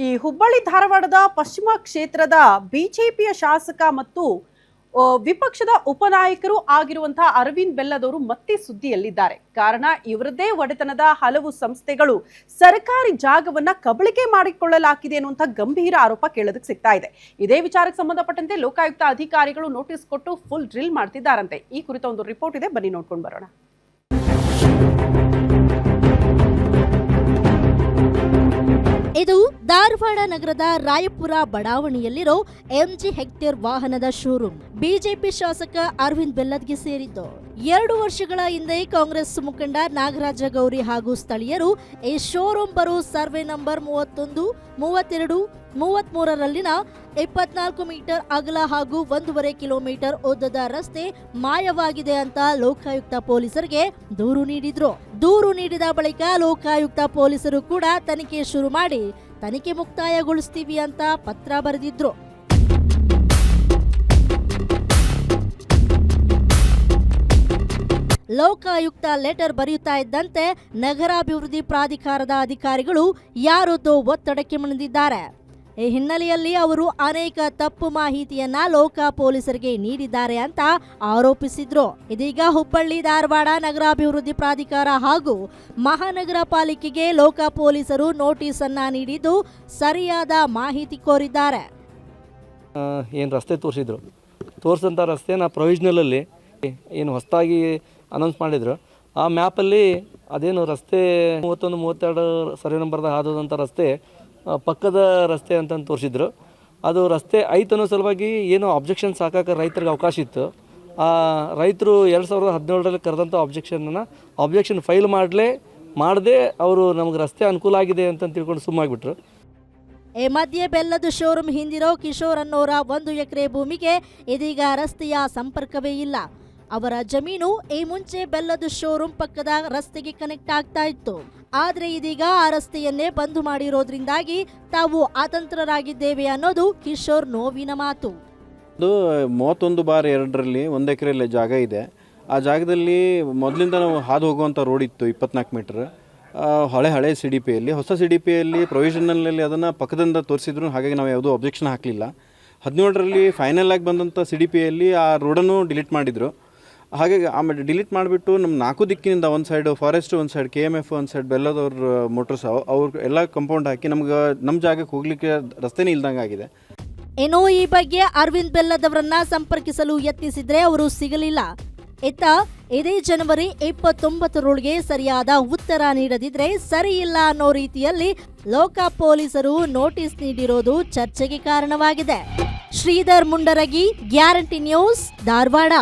ಈ ಹುಬ್ಬಳ್ಳಿ ಧಾರವಾಡದ ಪಶ್ಚಿಮ ಕ್ಷೇತ್ರದ ಬಿಜೆಪಿಯ ಶಾಸಕ ಮತ್ತು ವಿಪಕ್ಷದ ಉಪನಾಯಕರು ಆಗಿರುವಂತಹ ಅರವಿಂದ್ ಬೆಲ್ಲದವರು ಮತ್ತೆ ಸುದ್ದಿಯಲ್ಲಿದ್ದಾರೆ. ಕಾರಣ ಇವರದೇ ಒಡೆತನದ ಹಲವು ಸಂಸ್ಥೆಗಳು ಸರ್ಕಾರಿ ಜಾಗವನ್ನ ಕಬಳಿಕೆ ಮಾಡಿಕೊಳ್ಳಲಾಗಿದೆ ಅನ್ನುವಂಥ ಗಂಭೀರ ಆರೋಪ ಕೇಳೋದಕ್ಕೆ ಸಿಗ್ತಾ ಇದೆ. ಇದೇ ವಿಚಾರಕ್ಕೆ ಸಂಬಂಧಪಟ್ಟಂತೆ ಲೋಕಾಯುಕ್ತ ಅಧಿಕಾರಿಗಳು ನೋಟಿಸ್ ಕೊಟ್ಟು ಫುಲ್ ಡ್ರಿಲ್ ಮಾಡ್ತಿದ್ದಾರಂತೆ. ಈ ಕುರಿತ ಒಂದು ರಿಪೋರ್ಟ್ ಇದೆ, ಬನ್ನಿ ನೋಡ್ಕೊಂಡು ಬರೋಣ. ಇದು ಧಾರವಾಡ ನಗರದ ರಾಯಪುರ ಬಡಾವಣೆಯಲ್ಲಿರೋ ಎಂಜಿ ಹೆಕ್ಟೇರ್ ವಾಹನದ ಶೋರೂಮ್. ಬಿಜೆಪಿ ಶಾಸಕ ಅರವಿಂದ್ ಬೆಲ್ಲದ್ಗೆ ಸೇರಿದ್ದು. 2 ವರ್ಷಗಳ ಹಿಂದೆ ಕಾಂಗ್ರೆಸ್ ಮುಖಂಡ ನಾಗರಾಜ ಗೌರಿ ಹಾಗೂ ಸ್ಥಳೀಯರು ಈ ಶೋರೂಮ್ ಬರೋ ಸರ್ವೆ ನಂಬರ್ 31, 32, 33ರಲ್ಲಿನ 24 ಮೀಟರ್ ಅಗಲ ಹಾಗೂ 1.5 ಕಿಲೋಮೀಟರ್ ಉದ್ದದ ರಸ್ತೆ ಮಾಯವಾಗಿದೆ ಅಂತ ಲೋಕಾಯುಕ್ತ ಪೊಲೀಸರಿಗೆ ದೂರು ನೀಡಿದ್ರು. ದೂರು ನೀಡಿದ ಬಳಿಕ ಲೋಕಾಯುಕ್ತ ಪೊಲೀಸರು ಕೂಡ ತನಿಖೆ ಶುರು ಮಾಡಿ ತನಿಖೆ ಮುಕ್ತಾಯಗೊಳಿಸ್ತೀವಿ ಅಂತ ಪತ್ರ ಬರೆದಿದ್ರು. ಲೋಕಾಯುಕ್ತ ಲೆಟರ್ ಬರೆಯುತ್ತಾ ಇದ್ದಂತೆ ನಗರಾಭಿವೃದ್ಧಿ ಪ್ರಾಧಿಕಾರದ ಅಧಿಕಾರಿಗಳು ಯಾರೊಂದು ಒತ್ತಡಕ್ಕೆ ಮಣಿದಿದ್ದಾರೆ. ಈ ಹಿನ್ನೆಲೆಯಲ್ಲಿ ಅವರು ಅನೇಕ ತಪ್ಪು ಮಾಹಿತಿಯನ್ನ ಲೋಕ ಪೊಲೀಸರಿಗೆ ನೀಡಿದ್ದಾರೆ ಅಂತ ಆರೋಪಿಸಿದ್ರು. ಇದೀಗ ಹುಬ್ಬಳ್ಳಿ ಧಾರವಾಡ ನಗರಾಭಿವೃದ್ಧಿ ಪ್ರಾಧಿಕಾರ ಹಾಗೂ ಮಹಾನಗರ ಪಾಲಿಕೆಗೆ ಲೋಕ ಪೊಲೀಸರು ನೋಟಿಸ್ ಅನ್ನ ನೀಡಿದ್ದು ಸರಿಯಾದ ಮಾಹಿತಿ ಕೋರಿದ್ದಾರೆ. ಏನು ರಸ್ತೆ ತೋರಿಸಿದಂಥ ರಸ್ತೆನ ಪ್ರೊವಿಷನಲಲ್ಲಿ ಏನು ಹೊಸದಾಗಿ ಅನೌನ್ಸ್ ಮಾಡಿದ್ರು. ಆ ಮ್ಯಾಪಲ್ಲಿ ಅದೇನು ರಸ್ತೆ 31, 32 ಸರ್ವೆ ನಂಬರ್ದಾಗ ಹಾದೋದಂಥ ರಸ್ತೆ ಪಕ್ಕದ ರಸ್ತೆ ಅಂತ ತೋರಿಸಿದ್ರು. ಅದು ರಸ್ತೆ ಐತೆ ಅನ್ನೋ ಸಲುವಾಗಿ ಏನೋ ಅಬ್ಜೆಕ್ಷನ್ಸ್ ಹಾಕೋಕೆ ರೈತರಿಗೆ ಅವಕಾಶ ಇತ್ತು. ಆ ರೈತರು 2017ರಲ್ಲಿ ಕರೆದಂಥ ಅಬ್ಜೆಕ್ಷನ್ ಫೈಲ್ ಮಾಡದೆ ಅವರು ನಮಗೆ ರಸ್ತೆ ಅನುಕೂಲ ಆಗಿದೆ ಅಂತ ತಿಳ್ಕೊಂಡು ಸುಮ್ಮಾಗಿಬಿಟ್ರು. ಈ ಮಧ್ಯೆ ಬೆಲ್ಲದ ಶೋರೂಮ್ ಹಿಂದಿರೋ ಕಿಶೋರ್ ಅನ್ನೋರ 1 ಎಕರೆ ಭೂಮಿಗೆ ಇದೀಗ ರಸ್ತೆಯ ಸಂಪರ್ಕವೇ ಇಲ್ಲ. ಅವರ ಜಮೀನು ಈ ಮುಂಚೆ ಬೆಲ್ಲದ ಶೋರೂಮ್ ಪಕ್ಕದ ರಸ್ತೆಗೆ ಕನೆಕ್ಟ್ ಆಗ್ತಾ ಇತ್ತು. ಆದ್ರೆ ಇದೀಗ ಆ ರಸ್ತೆಯನ್ನೇ ಬಂದ್ ಮಾಡಿರೋದ್ರಿಂದಾಗಿ ತಾವು ಅತಂತ್ರರಾಗಿದ್ದೇವೆ ಅನ್ನೋದು ಕಿಶೋರ್ ನೋವಿನ ಮಾತು. ಅದು 31/2ರಲ್ಲಿ 1 ಎಕರೆಯಲ್ಲಿ ಜಾಗ ಇದೆ. ಆ ಜಾಗದಲ್ಲಿ ಮೊದಲಿಂದ ನಾವು ಹಾದು ಹೋಗುವಂಥ ರೋಡ್ ಇತ್ತು 24 ಮೀಟರ್. ಹಳೆ CDPಯಲ್ಲಿ, ಹೊಸ CDPಯಲ್ಲಿ ಪ್ರೊವಿಷನಲ್ಲಿ ಅದನ್ನು ಪಕ್ಕದಿಂದ ತೋರಿಸಿದ್ರು. ಹಾಗಾಗಿ ನಾವು ಯಾವುದೂ ಅಬ್ಜೆಕ್ಷನ್ ಹಾಕಲಿಲ್ಲ. 17ರಲ್ಲಿ ಫೈನಲ್ ಆಗಿ ಬಂದಂಥ CDPಯಲ್ಲಿ ಆ ರೋಡನ್ನು ಡಿಲೀಟ್ ಮಾಡಿದರು. ಹಾಗಾಗಿ ಆಮೇಲೆ ಡಿಲೀಟ್ ಮಾಡಿಬಿಟ್ಟು ನಮ್ಮ 4 ದಿಕ್ಕಿನಿಂದ ಒಂದು ಸೈಡ್ ಫಾರೆಸ್ಟ್, ಒಂದು ಸೈಡ್ KMF, ಒಂದು ಸೈಡ್ ಬೆಲ್ಲದವ್ರ ಮೋಟರ್ಸ್ ಅವ್ರು ಎಲ್ಲ ಕಂಪೌಂಡ್ ಹಾಕಿ ನಮ್ಮ ಜಾಗಕ್ಕೆ ಹೋಗ್ಲಿಕ್ಕೆ ರಸ್ತೆನೇ ಇಲ್ದಂಗೆ ಆಗಿದೆ. ಏನೋ ಈ ಬಗ್ಗೆ ಅರವಿಂದ್ ಬೆಲ್ಲದವರನ್ನ ಸಂಪರ್ಕಿಸಲು ಯತ್ನಿಸಿದ್ರೆ ಅವರು ಸಿಗಲಿಲ್ಲ. ಇದೇ ಜನವರಿ 29ರೊಳಗೆ ಸರಿಯಾದ ಉತ್ತರ ನೀಡದಿದ್ರೆ ಸರಿ ಇಲ್ಲ ಅನ್ನೋ ರೀತಿಯಲ್ಲಿ ಲೋಕ ಪೊಲೀಸರು ನೋಟಿಸ್ ನೀಡಿರೋದು ಚರ್ಚೆಗೆ ಕಾರಣವಾಗಿದೆ. Shridhar Mundaragi, guarantee news, Dharwad.